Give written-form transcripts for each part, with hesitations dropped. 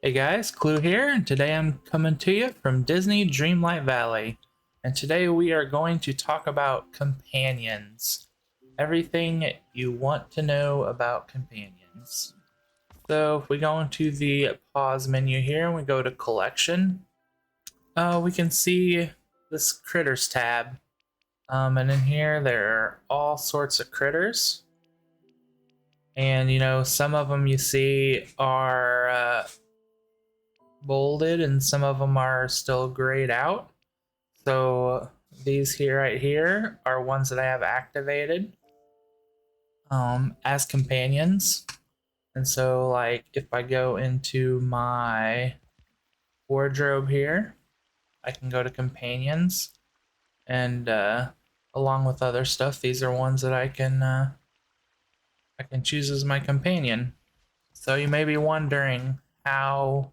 Hey guys, Clue here, and today I'm coming to you from Disney Dreamlight Valley. And today we are going to talk about companions. Everything you want to know about companions. So if we go into the pause menu here and we go to collection, we can see this critters tab. And in here there are all sorts of critters. And some of them you see are bolded and some of them are still grayed out. So these here right here are ones that I have activated as companions. And so like if I go into my wardrobe here, I can go to companions and along with other stuff, these are ones that I can choose as my companion. So you may be wondering how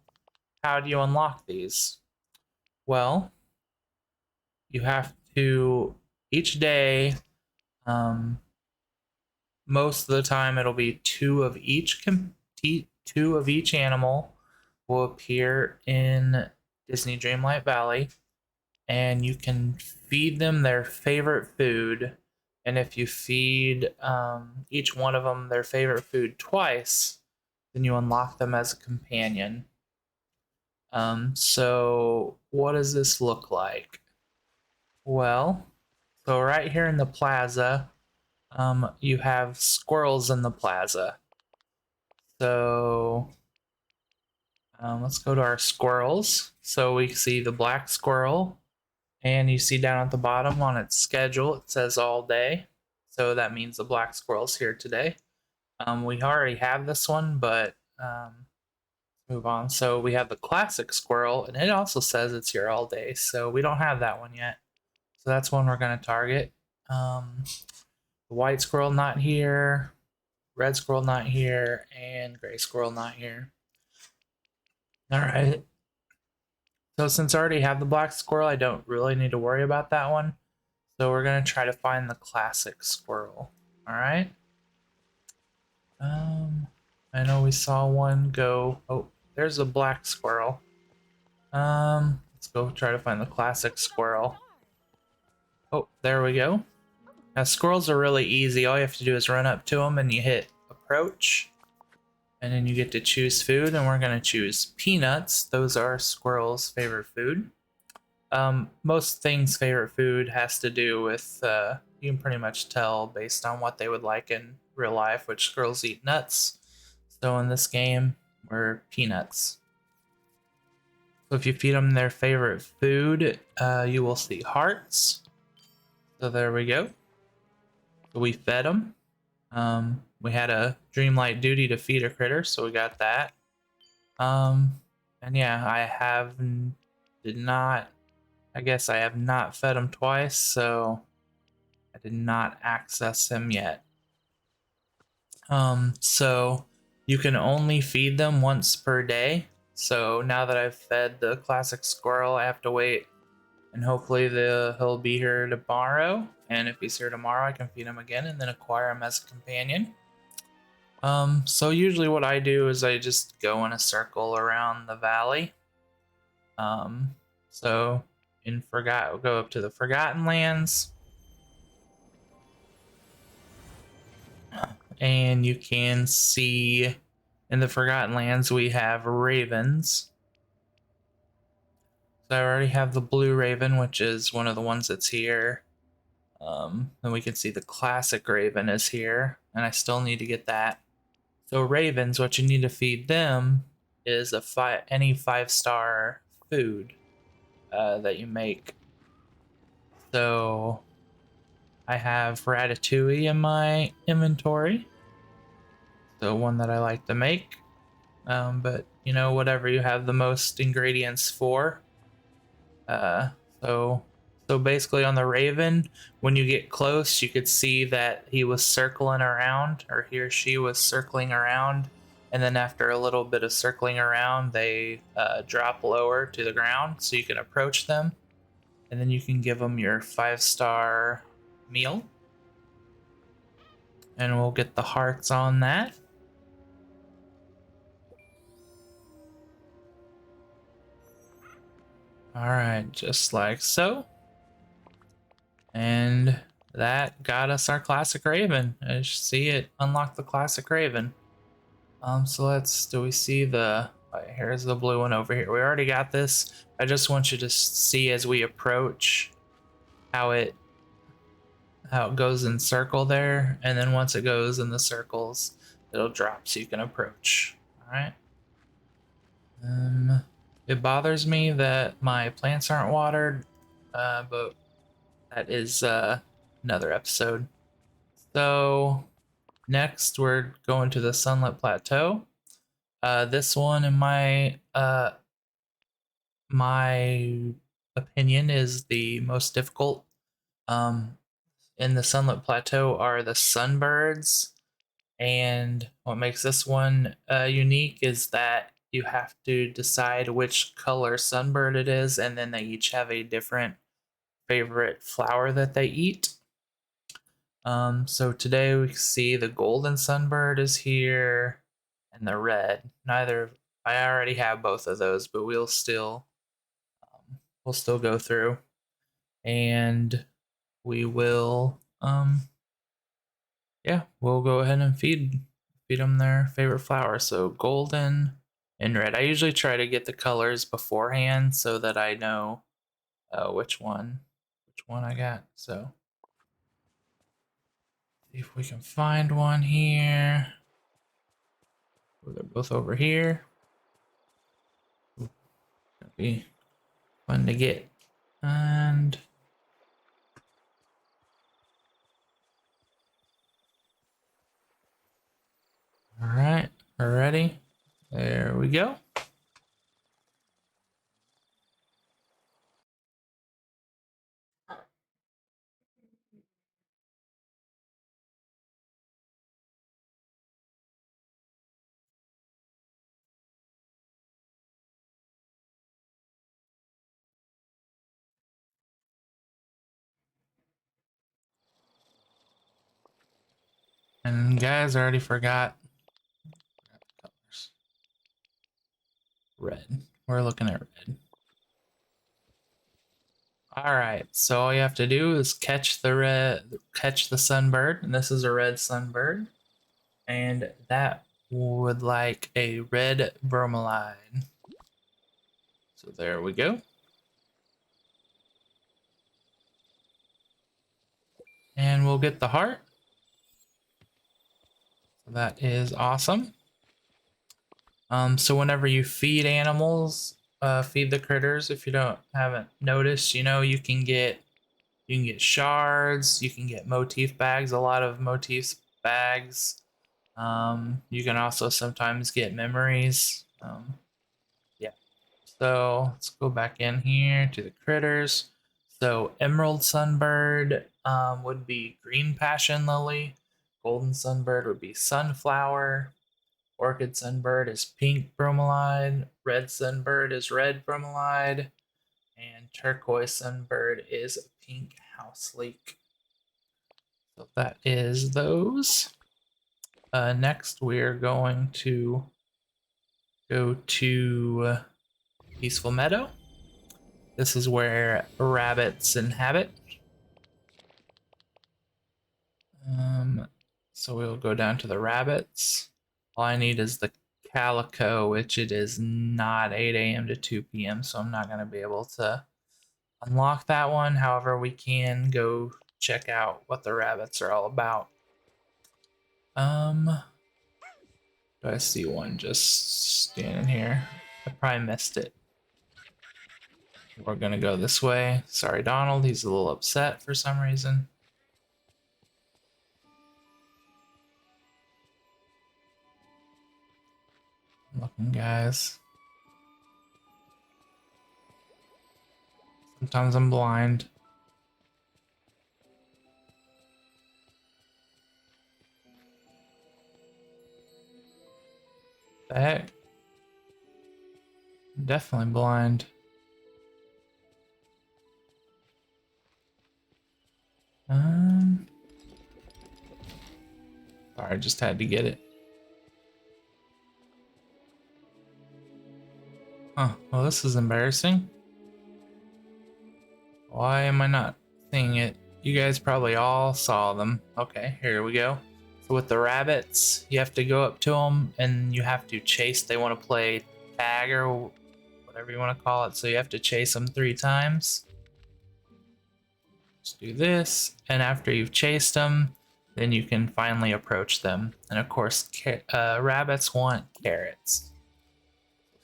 do you unlock these? Well, you have to each day, um, most of the time it'll be two of each animal will appear in Disney Dreamlight Valley, and you can feed them their favorite food. And if you feed each one of them their favorite food twice, then you unlock them as a companion. So what does this look like? Well, so right here in the plaza, you have squirrels in the plaza. So let's go to our squirrels. So we see the black squirrel, and you see down at the bottom on its schedule, it says all day. So that means the black squirrel's here today. We already have this one, but move on. So we have the classic squirrel, and it also says it's here all day. So we don't have that one yet. So that's one we're going to target. The white squirrel not here, red squirrel not here, and gray squirrel not here. All right. So since I already have the black squirrel, I don't really need to worry about that one. So we're going to try to find the classic squirrel. All right. I know we saw one go. Oh, there's a black squirrel. Let's go try to find the classic squirrel. Oh, there we go. Now squirrels are really easy. All you have to do is run up to them and you hit approach. And then you get to choose food, and we're going to choose peanuts. Those are squirrels' favorite food. Most things' favorite food has to do with, you can pretty much tell based on what they would like in real life, which squirrels eat nuts. So in this game, we're peanuts. So if you feed them their favorite food, you will see hearts. So there we go. So we fed them. We had a dreamlight duty to feed a critter, so we got that. And yeah, I have not fed him twice, so I did not access him yet. So you can only feed them once per day. So now that I've fed the classic squirrel, I have to wait, and hopefully he'll be here tomorrow. And if he's here tomorrow, I can feed him again and then acquire him as a companion. So usually what I do is I just go in a circle around the valley. So we'll go up to the Forgotten Lands. And you can see in the Forgotten Lands we have ravens. So I already have the blue raven, which is one of the ones that's here. Then we can see the classic raven is here, and I still need to get that. So ravens, what you need to feed them is any 5-star food that you make. So I have ratatouille in my inventory, so one that I like to make. But whatever you have the most ingredients for. So basically on the raven, when you get close, you could see that he was circling around, or he or she was circling around, and then after a little bit of circling around, they drop lower to the ground, so you can approach them, and then you can give them your 5-star meal, and we'll get the hearts on that. Alright, just like so. And that got us our classic Raven. As you see, it unlocked the classic Raven. So do we see the, here's the blue one over here. We already got this. I just want you to see as we approach how it goes in circle there, and then once it goes in the circles, it'll drop so you can approach. All right. It bothers me that my plants aren't watered, but that is another episode. So next, we're going to the Sunlit Plateau. This one, in my opinion, is the most difficult. Um, in the Sunlit Plateau are the sunbirds, and what makes this one unique is that you have to decide which color sunbird it is, and then they each have a different favorite flower that they eat. So today we see the golden sunbird is here, and the red. I already have both of those, but we'll still go through, and we will yeah, we'll go ahead and feed them their favorite flower. So golden and red. I usually try to get the colors beforehand so that I know which one I got. So see if we can find one here. Oh, they're both over here. Ooh, gonna be fun to get. And all right, we're ready. There we go. And guys, I already forgot the colors. Red. We're looking at red. All right, so all you have to do is catch the sunbird, and this is a red sunbird, and that would like a red bromeliad. So there we go. And we'll get the heart. So that is awesome. So whenever you feed animals, feed the critters, if you haven't noticed, you can get shards, you can get motif bags, a lot of motif bags. You can also sometimes get memories. Yeah. So let's go back in here to the critters. So emerald sunbird would be green passion lily. Golden sunbird would be sunflower. Orchid sunbird is pink bromeliad. Red sunbird is red bromeliad. And turquoise sunbird is pink house leek. So that is those. Next, we're going to go to Peaceful Meadow. This is where rabbits inhabit. So we'll go down to the rabbits. All I need is the calico, which it is not 8 a.m. to 2 p.m., so I'm not going to be able to unlock that one. However, we can go check out what the rabbits are all about. Do I see one just standing here? I probably missed it. We're gonna go this way. Sorry, Donald. He's a little upset for some reason. Looking, guys. Sometimes I'm blind. The heck? I'm definitely blind. Sorry, I just had to get it. Huh, well, this is embarrassing. Why am I not seeing it? You guys probably all saw them. Okay, here we go. So with the rabbits, you have to go up to them and you have to chase. They want to play tag or whatever you want to call it. So you have to chase them 3 times. Just do this, and after you've chased them, then you can finally approach them. And of course, rabbits want carrots.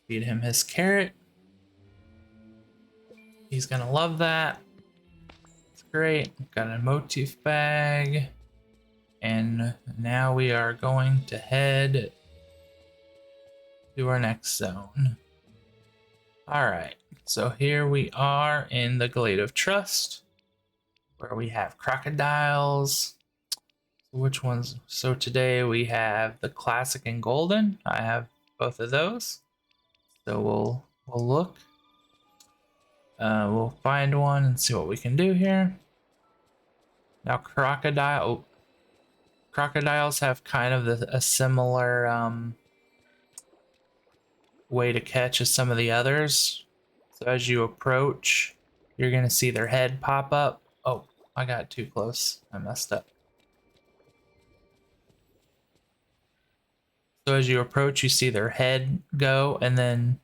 Feed him his carrot. He's gonna love that. It's great. Got a motif bag. And now we are going to head to our next zone. Alright, so here we are in the Glade of Trust, where we have crocodiles. Which ones? So today we have the classic and golden. I have both of those. So we'll look. We'll find one and see what we can do here. Now crocodiles have kind of a similar way to catch as some of the others. So as you approach, you're gonna see their head pop up. Oh, I got too close. I messed up. So as you approach, you see their head go, and then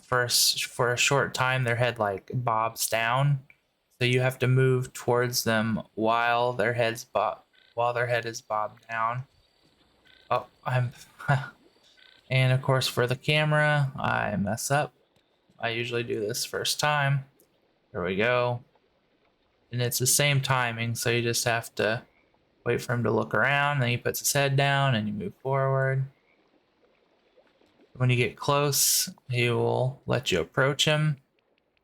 for a short time, their head like bobs down. So you have to move towards them while their head is bobbed down. Oh, and of course for the camera, I mess up. I usually do this first time. There we go. And it's the same timing, so you just have to wait for him to look around, then he puts his head down and you move forward. When you get close, he will let you approach him.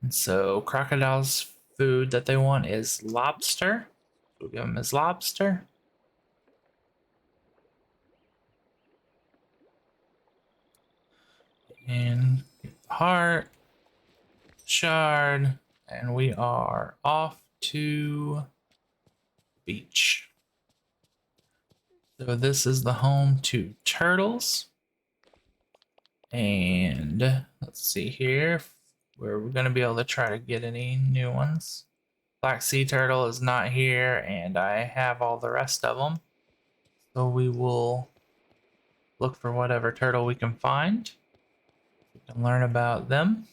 And so crocodile's food that they want is lobster. We'll give him his lobster. And get the heart, shard, and we are off to beach. So this is the home to turtles. And let's see here where we're going to be able to try to get any new ones. Black sea turtle is not here, and I have all the rest of them. So we will look for whatever turtle we can find. We can learn about them.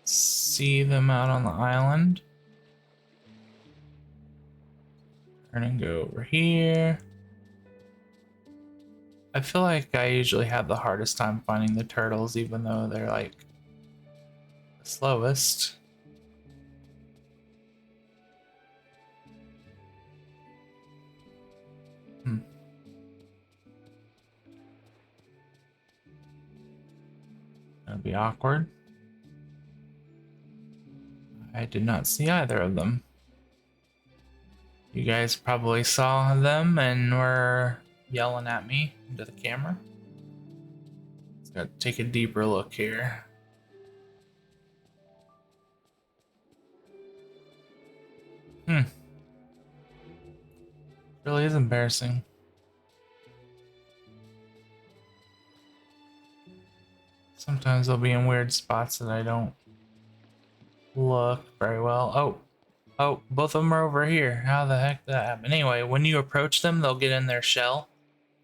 See them out on the island. Turn and go over here. I feel like I usually have the hardest time finding the turtles, even though they're like the slowest. That'd be awkward. I did not see either of them. You guys probably saw them and were yelling at me into the camera. Let's go take a deeper look here. Really is embarrassing. Sometimes they'll be in weird spots that I don't look very well. Oh, both of them are over here. How the heck did that happen? Anyway, when you approach them, they'll get in their shell.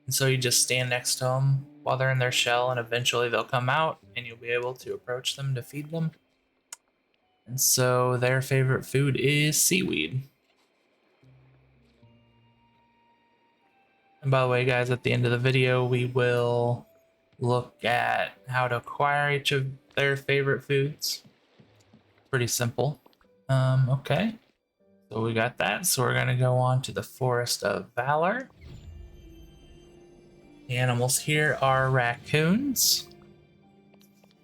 And so you just stand next to them while they're in their shell, and eventually they'll come out and you'll be able to approach them to feed them. And so their favorite food is seaweed. And by the way, guys, at the end of the video, we will look at how to acquire each of their favorite foods. Pretty simple. Okay. So we got that. So we're going to go on to the Forest of Valor. The animals here are raccoons.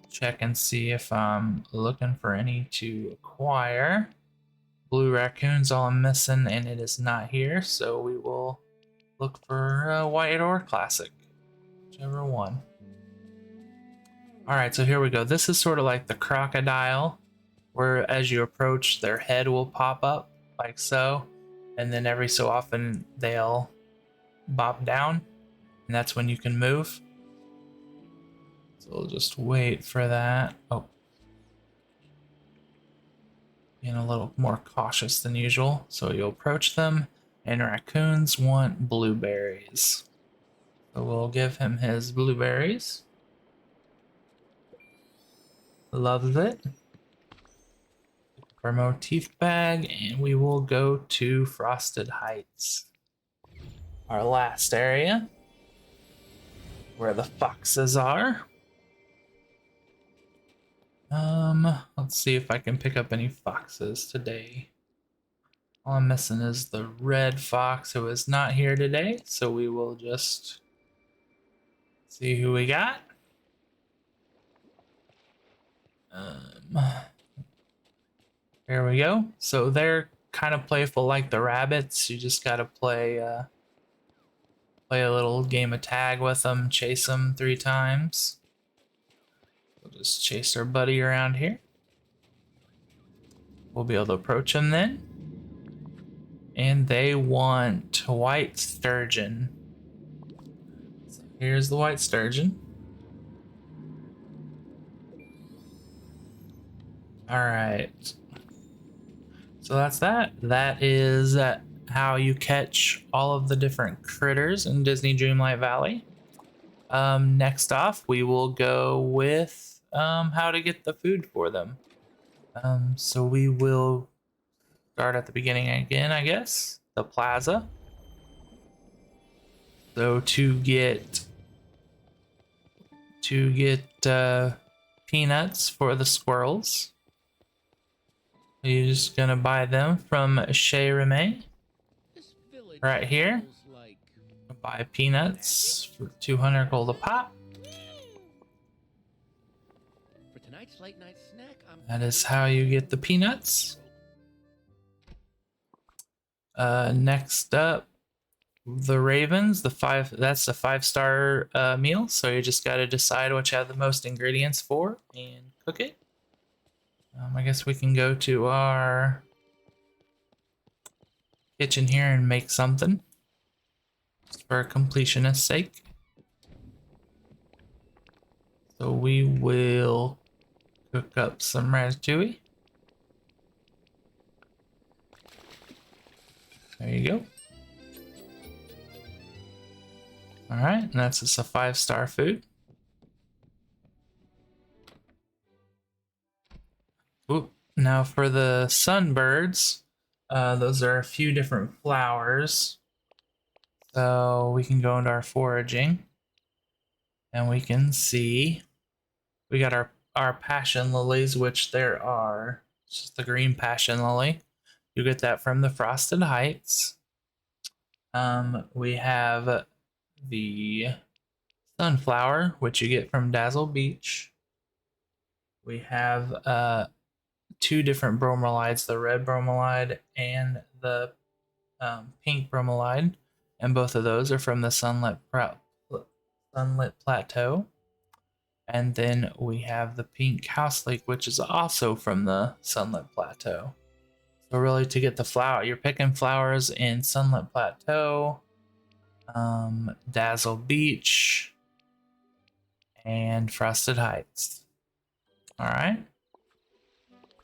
Check and see if I'm looking for any to acquire. Blue raccoon's all I'm missing, and it is not here. So we will look for white or classic, whichever one. All right, so here we go. This is sort of like the crocodile, where as you approach, their head will pop up like so, and then every so often they'll bob down, and that's when you can move. So we'll just wait for that. Oh, being a little more cautious than usual. So you'll approach them, and raccoons want blueberries. So we'll give him his blueberries. Loves it. For motif bag, and we will go to Frosted Heights. Our last area, where the foxes are. Let's see if I can pick up any foxes today. All I'm missing is the red fox who is not here today, so we will just see who we got. Here we go. So they're kind of playful like the rabbits. You just gotta play a little game of tag with them, chase them 3 times. We'll just chase our buddy around here. We'll be able to approach him then. And they want white sturgeon. So here's the white sturgeon. Alright. So that's that. That is how you catch all of the different critters in Disney Dreamlight Valley. Next off, we will go with how to get the food for them. So we will start at the beginning again, I guess. The plaza. So to get peanuts for the squirrels, you're just gonna buy them from Chez Remy right here. Buy peanuts for 200 gold a pop. For tonight's late night snack, That is how you get the peanuts. Next up, the ravens. That's a 5-star meal. So you just got to decide what you have the most ingredients for and cook it. I guess we can go to our kitchen here and make something, just for completionist's sake. So we will cook up some ratatouille. There you go. Alright, and that's just a 5-star food. Oop. Now for the sunbirds, those are a few different flowers. So we can go into our foraging, and we can see we got our passion lilies, which there are. It's just the green passion lily. You get that from the Frosted Heights. We have the sunflower, which you get from Dazzle Beach. We have 2 different bromeliads, the red bromelide and the pink bromelide, and both of those are from the Sunlit Plateau. And then we have the pink house lake, which is also from the Sunlit Plateau. So really, to get the flower, you're picking flowers in Sunlit Plateau, Dazzle Beach, and Frosted Heights. All right.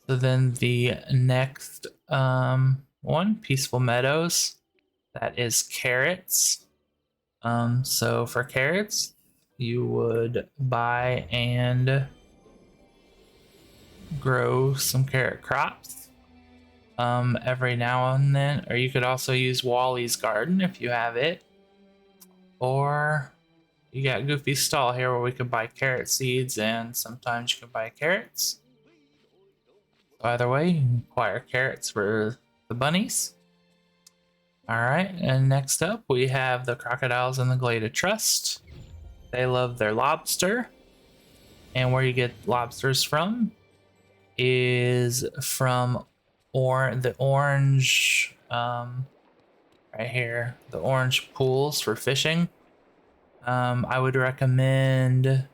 So then the next one, Peaceful Meadows, that is carrots. So for carrots, you would buy and grow some carrot crops every now and then, or you could also use Wally's garden if you have it, or you got Goofy's stall here where we could buy carrot seeds, and sometimes you can buy carrots. So either way, you can acquire carrots for the bunnies. Alright, and next up we have the crocodiles and the Glade Trust. They love their lobster, and where you get lobsters from is from the orange, right here, the orange pools for fishing. I would recommend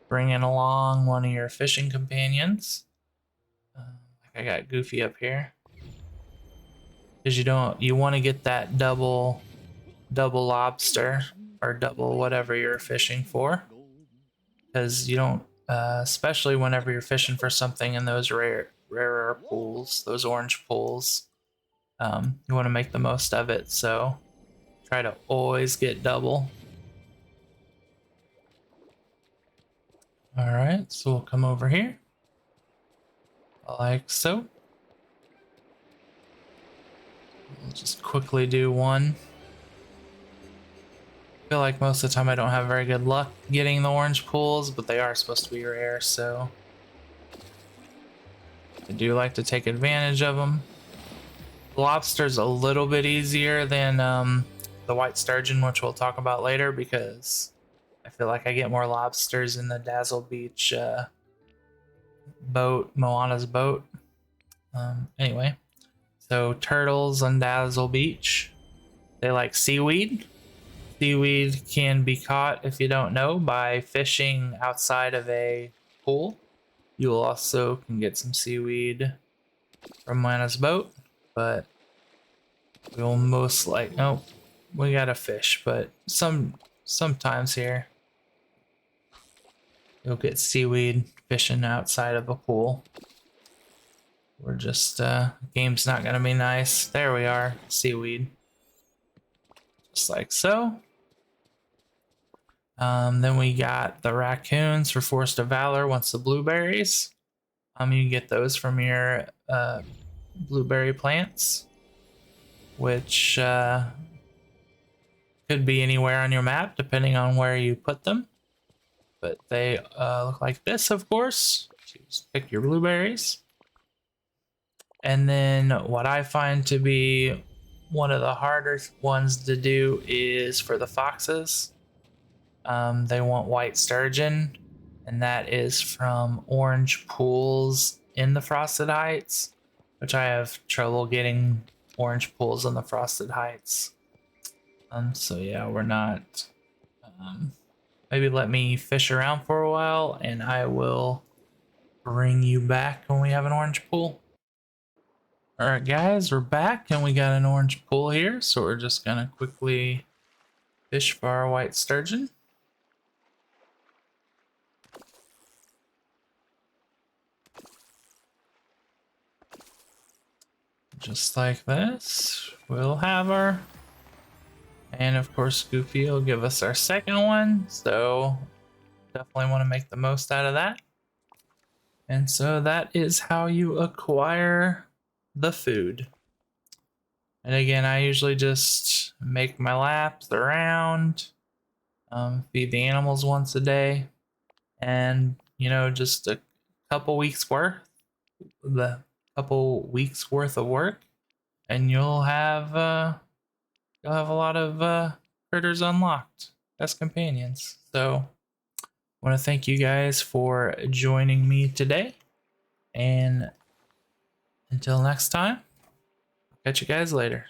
bringing along one of your fishing companions. Like I got Goofy up here. because you want to get that double lobster or double whatever you're fishing for, because you don't especially whenever you're fishing for something in those rarer pools, those orange pools, you want to make the most of it, so try to always get double. All right, so we'll come over here like so. We'll just quickly do one. I feel like most of the time I don't have very good luck getting the orange pools, but they are supposed to be rare, so I do like to take advantage of them. Lobster's a little bit easier than the white sturgeon, which we'll talk about later, because I feel like I get more lobsters in the Dazzle Beach boat, Moana's boat. Anyway, so turtles on Dazzle Beach, they like seaweed. Seaweed can be caught, if you don't know, by fishing outside of a pool. You also can get some seaweed from Moana's boat, but we'll most like, nope, we got a fish, but sometimes here you'll get seaweed fishing outside of a pool. We're just game's not gonna be nice. There we are, seaweed, just like so. Then we got the raccoons for Forest of Valor. Once the blueberries, you can get those from your blueberry plants, which could be anywhere on your map depending on where you put them. But they look like this, of course. Just pick your blueberries. And then what I find to be one of the harder ones to do is for the foxes. They want white sturgeon, and that is from orange pools in the Frosted Heights, which I have trouble getting orange pools in the Frosted Heights. So yeah, we're not. Maybe let me fish around for a while, and I will bring you back when we have an orange pool. All right, guys, we're back, and we got an orange pool here, so we're just gonna quickly fish for our white sturgeon. Just like this, we'll have our, and of course Goofy will give us our second one, so definitely want to make the most out of that. And so that is how you acquire the food. And again, I usually just make my laps around, feed the animals once a day, and just a couple weeks worth, of work, and you'll have a lot of critters unlocked as companions. So I want to thank you guys for joining me today, and until next time, catch you guys later.